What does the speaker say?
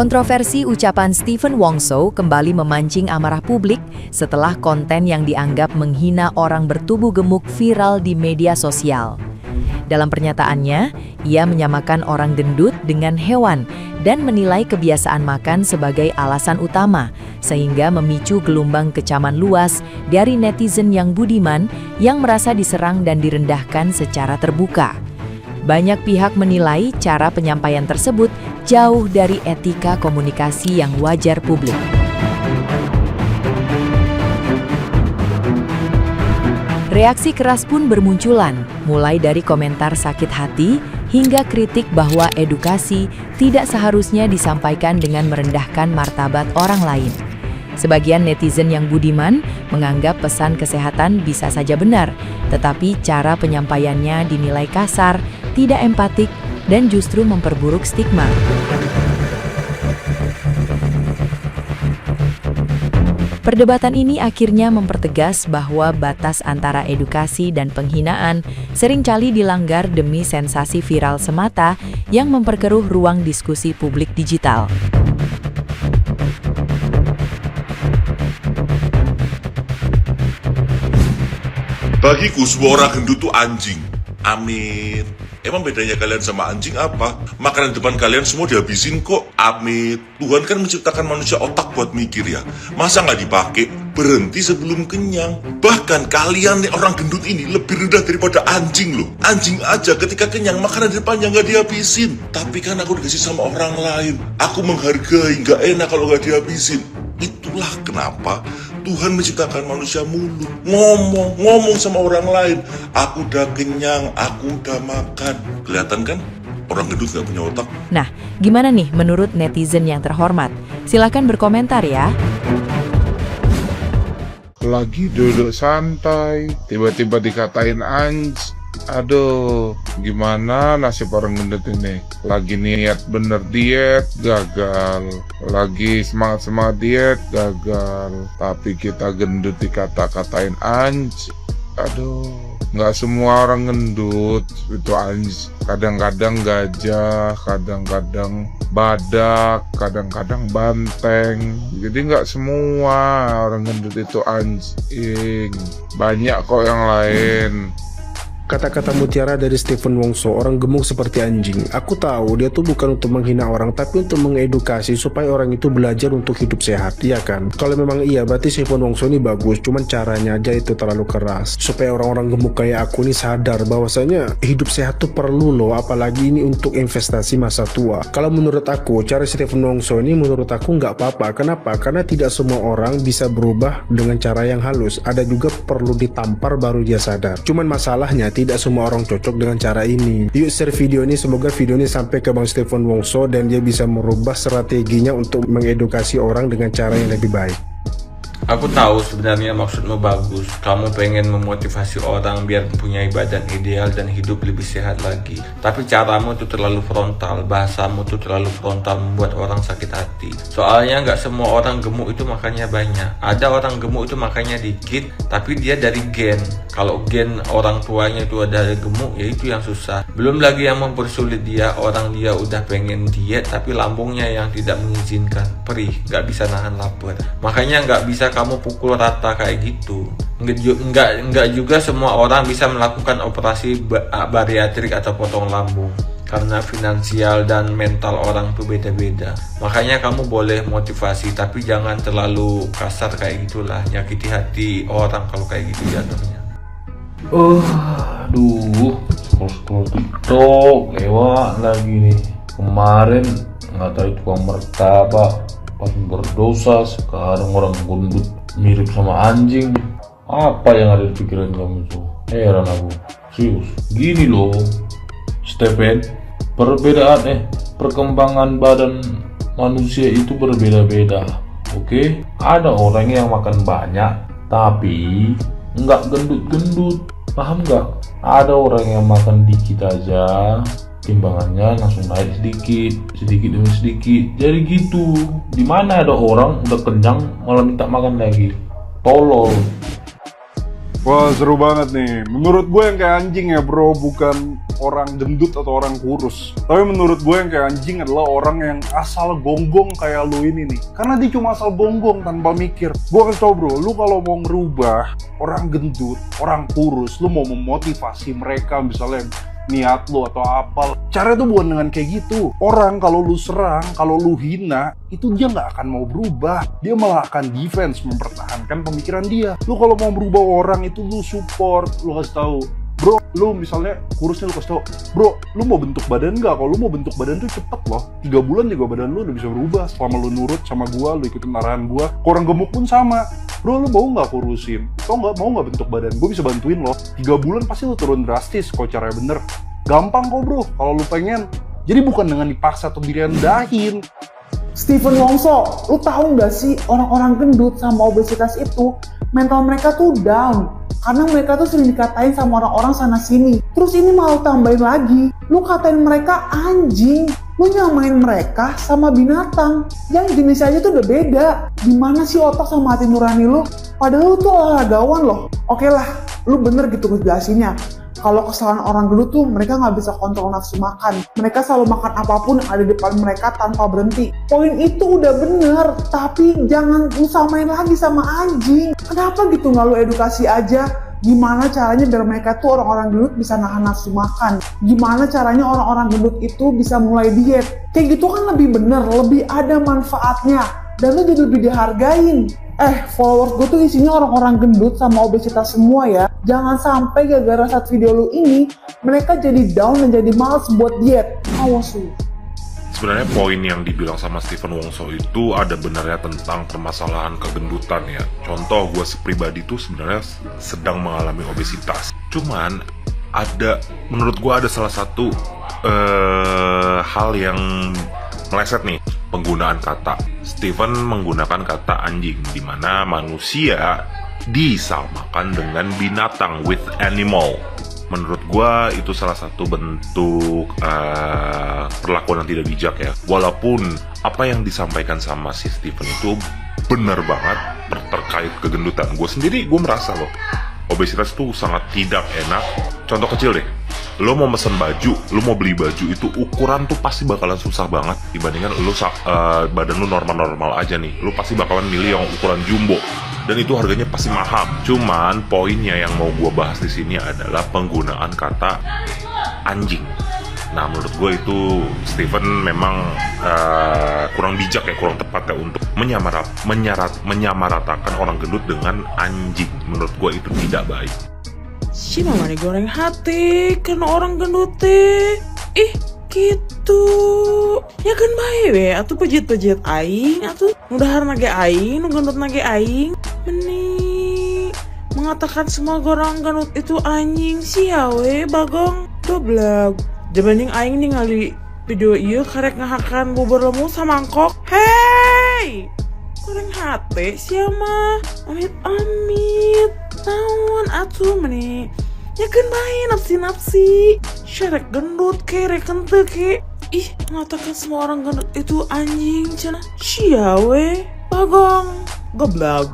Kontroversi ucapan Stephen Wongso kembali memancing amarah publik setelah konten yang dianggap menghina orang bertubuh gemuk viral di media sosial. Dalam pernyataannya, ia menyamakan orang gendut dengan hewan dan menilai kebiasaan makan sebagai alasan utama, sehingga memicu gelombang kecaman luas dari netizen yang budiman yang merasa diserang dan direndahkan secara terbuka. Banyak pihak menilai cara penyampaian tersebut jauh dari etika komunikasi yang wajar publik. Reaksi keras pun bermunculan, mulai dari komentar sakit hati hingga kritik bahwa edukasi tidak seharusnya disampaikan dengan merendahkan martabat orang lain. Sebagian netizen yang budiman menganggap pesan kesehatan bisa saja benar, tetapi cara penyampaiannya dinilai kasar, tidak empatik, dan justru memperburuk stigma. Perdebatan ini akhirnya mempertegas bahwa batas antara edukasi dan penghinaan seringkali dilanggar demi sensasi viral semata yang memperkeruh ruang diskusi publik digital. Bagiku semua orang gendut tuh anjing. Amit. Emang bedanya kalian sama anjing apa? Makanan depan kalian semua dihabisin kok. Amit. Tuhan kan menciptakan manusia otak buat mikir ya. Masa nggak dipakai? Berhenti sebelum kenyang. Bahkan kalian nih orang gendut ini lebih rendah daripada anjing loh. Anjing aja ketika kenyang makanan depannya nggak dihabisin. Tapi kan aku dikasih sama orang lain. Aku menghargai, nggak enak kalau nggak dihabisin. Itulah kenapa Tuhan menciptakan manusia mulut, ngomong sama orang lain. Aku udah kenyang, aku udah makan. Kelihatan kan? Orang gendut gak punya otak. Nah, gimana nih menurut netizen yang terhormat? Silakan berkomentar ya. Lagi duduk santai, tiba-tiba dikatain anj. Aduh, gimana nasib orang gendut ini? Lagi niat bener diet, gagal. Lagi semangat-semangat diet, gagal. Tapi kita gendut dikata-katain anj. Aduh, nggak semua orang gendut itu anj. Kadang-kadang gajah, kadang-kadang badak, kadang-kadang banteng. Jadi nggak semua orang gendut itu anjing. Banyak kok yang lain. Kata-kata mutiara dari Stephen Wongso, orang gemuk seperti anjing. Aku tahu dia tuh bukan untuk menghina orang, tapi untuk mengedukasi supaya orang itu belajar untuk hidup sehat, iya kan? Kalau memang iya, berarti Stephen Wongso ini bagus, cuman caranya aja itu terlalu keras. Supaya orang-orang gemuk kayak aku ini sadar bahwasanya hidup sehat tuh perlu loh, apalagi ini untuk investasi masa tua. Kalau menurut aku, cara Stephen Wongso ini menurut aku nggak apa-apa. Kenapa? Karena tidak semua orang bisa berubah dengan cara yang halus. Ada juga perlu ditampar baru dia sadar. Cuman masalahnya tidak semua orang cocok dengan cara ini. Yuk share video ini, semoga video ini sampai ke Bang Stephen Wongso dan dia bisa merubah strateginya untuk mengedukasi orang dengan cara yang lebih baik. Aku tahu sebenarnya maksudmu bagus. Kamu pengen memotivasi orang biar punya badan ideal dan hidup lebih sehat lagi. Tapi caramu tuh terlalu frontal, bahasamu tuh terlalu frontal, membuat orang sakit hati. Soalnya nggak semua orang gemuk itu makannya banyak. Ada orang gemuk itu makannya dikit, tapi dia dari gen. Kalau gen orang tuanya itu ada gemuk, ya itu yang susah. Belum lagi yang mempersulit dia, orang dia udah pengen diet, tapi lambungnya yang tidak mengizinkan. Perih, nggak bisa nahan lapar. Makanya nggak bisa kamu pukul rata kayak gitu. Enggak juga semua orang bisa melakukan operasi bariatrik atau potong lambung, karena finansial dan mental orang tuh beda-beda. Makanya kamu boleh motivasi, tapi jangan terlalu kasar kayak gitulah, nyakiti hati orang kalau kayak gitu jatuhnya. Aduh, scroll TikTok lewat lagi nih. Kemarin nggak tahu tukang martabak pas berdosa, sekarang orang gendut mirip sama anjing. Apa yang ada di pikiran kamu tuh? Heran aku, serius. Gini loh, Stephen, perkembangan badan manusia itu berbeda-beda. Oke? Ada orang yang makan banyak tapi nggak gendut-gendut, paham nggak? Ada orang yang makan dikit aja, timbangannya langsung naik sedikit demi sedikit. Jadi gitu. Dimana ada orang udah kenyang malah minta makan lagi? Tolol. Wah, seru banget nih. Menurut gue yang kayak anjing ya bro, bukan orang gendut atau orang kurus. Tapi menurut gue yang kayak anjing adalah orang yang asal gonggong kayak lu ini nih. Karena dia cuma asal gonggong tanpa mikir. Gue kasih tau bro, lu kalau mau ngerubah orang gendut, orang kurus, lu mau memotivasi mereka misalnya niat lu atau apa, cara itu bukan dengan kayak gitu. Orang kalau lu serang, kalau lu hina, itu dia nggak akan mau berubah. Dia malah akan defense, mempertahankan pemikiran dia. Lu kalau mau berubah orang itu lu support, lu kasih tahu, bro, lu misalnya kurusnya lu kasih tau, bro, lu mau bentuk badan nggak? Kalau lu mau bentuk badan tuh cepet loh, 3 bulan juga badan lu udah bisa berubah selama lu nurut sama gua, lu ikutin arahan gua. Orang gemuk pun sama, bro, lu mau nggak kurusin? Mau nggak bentuk badan? Gue bisa bantuin loh. 3 bulan pasti lu turun drastis kalau caranya bener. Gampang kok bro, kalau lu pengen. Jadi bukan dengan dipaksa atau direndahin. Stephen Wongso, lu tahu nggak sih orang-orang gendut sama obesitas itu mental mereka tuh down karena mereka tuh sering dikatain sama orang-orang sana sini. Terus ini mau tambahin lagi, lu katain mereka anjing, lu nyamain mereka sama binatang yang jenisnya aja tuh udah beda. Gimana sih otak sama hati nurani lu? Padahal lu tuh olahragawan loh. Oke lah, lu bener gitu ngejelasinnya. Kalau kesalahan orang gendut tuh mereka nggak bisa kontrol nafsu makan. Mereka selalu makan apapun yang ada di depan mereka tanpa berhenti. Poin itu udah bener, tapi jangan lu samain lagi sama anjing. Kenapa gitu nggak lu edukasi aja? Gimana caranya biar mereka tuh orang-orang gendut bisa nahan nafsu makan? Gimana caranya orang-orang gendut itu bisa mulai diet? Kayak gitu kan lebih bener, lebih ada manfaatnya. Dan lu jadi lebih dihargain. Followers gue tuh isinya orang-orang gendut sama obesitas semua ya. Jangan sampai gara-gara saat video lu ini mereka jadi down dan jadi malas buat diet. Awas lu. Sebenarnya poin yang dibilang sama Stephen Wongso itu ada benarnya tentang permasalahan kegendutan ya. Contoh, gue pribadi tuh sebenarnya sedang mengalami obesitas. Cuman menurut gue ada salah satu hal yang meleset nih, penggunaan kata. Stephen menggunakan kata anjing, di mana manusia disamakan dengan binatang, with animal. Menurut gua itu salah satu bentuk perlakuan yang tidak bijak ya. Walaupun apa yang disampaikan sama si Stephen itu benar banget terkait kegendutan. Gue sendiri merasa loh, obesitas itu sangat tidak enak. Contoh kecil deh, lo mau mesen baju, lo mau beli baju itu ukuran tuh pasti bakalan susah banget dibandingkan lo badan lo normal-normal aja nih. Lo pasti bakalan milih yang ukuran jumbo dan itu harganya pasti mahal. Cuman poinnya yang mau gue bahas di sini adalah penggunaan kata anjing. Nah, menurut gue itu Stephen memang kurang bijak ya, kurang tepat ya untuk menyamaratakan orang gendut dengan anjing. Menurut gue itu tidak baik. Si mama digoreng hati karena orang gendut teh. Ih, gitu. Ya kan bae we, atuh pejit-pejit aing, atuh mudahan nage aing, nu gendut nage aing. Meni mengatakan semua orang gendut itu anjing sia we bagong goblok. Dibanding aing ningali video ieu karek ngahakan bubur lemu samangkok. Hey! Goreng hati sia mah. Amit-amit. Naon atuh meni. Ya kan bae nafsi-nafsi. Syarek gendut ke rek henteu ke. Ih, mengatakan semua orang gendut itu anjing cenah. Sia we. Bagong. Goblok.